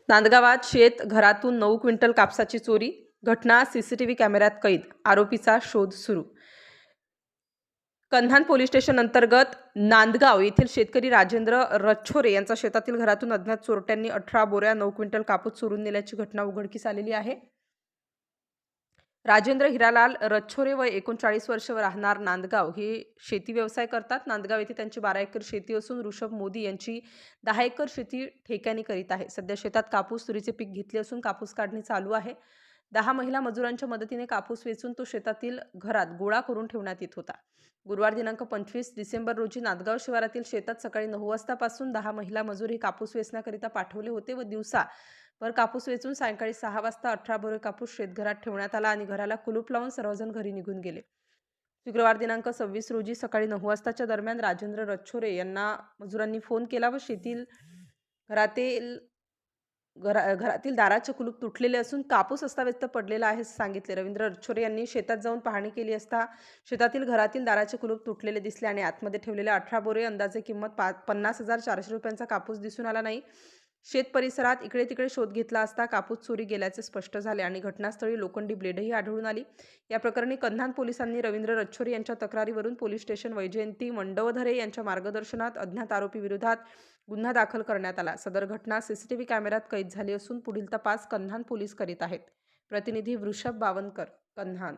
नांदगावात शेत घरातून 9 क्विंटल कापसाची चोरी. घटना सीसीटीव्ही कॅमेऱ्यात कैद. आरोपीचा शोध सुरू. कन्हान पोलीस स्टेशन अंतर्गत नांदगाव येथील शेतकरी राजेंद्र रच्छोरे यांचा शेतातील घरातून अज्ञात चोरट्यांनी 18 बोऱ्या 9 क्विंटल कापूस चोरून नेल्याची घटना उघडकीस आलेली आहे. राजेंद्र हिरालाल रच्छोरे वय 39 वर्ष राहणार नांदगाव हे शेती व्यवसाय करतात. नांदगाव येथे त्यांची 12 एकर शेती असून ऋषभ मोदी यांची 10 एकर शेती ठेक्याने करीत आहे. सध्या शेतात कापूस तुरीचे पीक घेतले असून कापूस काढणी चालू आहे. 10 महिला मजुरांच्या मदतीने कापूस वेचून तो शेतातील घरात गोळा करून ठेवण्यात येत होता. गुरुवार दिनांक 25 डिसेंबर रोजी नांदगाव शिवारातील शेतात सकाळी 9 वाजतापासून 10 महिला मजूर हे कापूस वेचण्याकरिता पाठवले होते व दिवसाभर कापूस वेचून सायंकाळी 6 वाजता 18 बोरे कापूस शेतघरात ठेवण्यात आला आणि घराला कुलूप लावून सर्वजण घरी निघून गेले. शुक्रवार दिनांक 26 रोजी सकाळी 9 वाजताच्या दरम्यान राजेंद्र रच्छोरे यांना मजुरांनी फोन केला व घरातील घरातील दाराचे कुलूप तुटलेले असून कापूस अस्ताव्यस्त पडलेला आहे असे सांगितले. रवींद्र रच्छोरे यांनी शेतात जाऊन पाहणी केली असता शेतातील घरातील दाराचे कुलूप तुटलेले दिसले आणि आतमध्ये ठेवलेले 18 बोरे अंदाजे किंमत 50,400 रुपयांचा कापूस दिसून आला नाही. शेत परिसरात इकडे तिकडे शोध घेतला असता कापूस चोरी गेल्याचे स्पष्ट झाले आणि घटनास्थळी लोखंडी ब्लेडही आढळून आली. या प्रकरणी कन्हान पोलिसांनी रवींद्र रच्छोरे यांच्या तक्रारीवरून पोलीस स्टेशन वैजयंती मंडवधरे यांच्या मार्गदर्शनात अज्ञात आरोपी विरोधात गुन्हा दाखल करण्यात आला. सदर घटना सीसीटीव्ही कॅमेऱ्यात कैद झाली असून पुढील तपास कन्हान पोलीस करीत आहेत. प्रतिनिधी वृषभ बावनकर, कन्हान.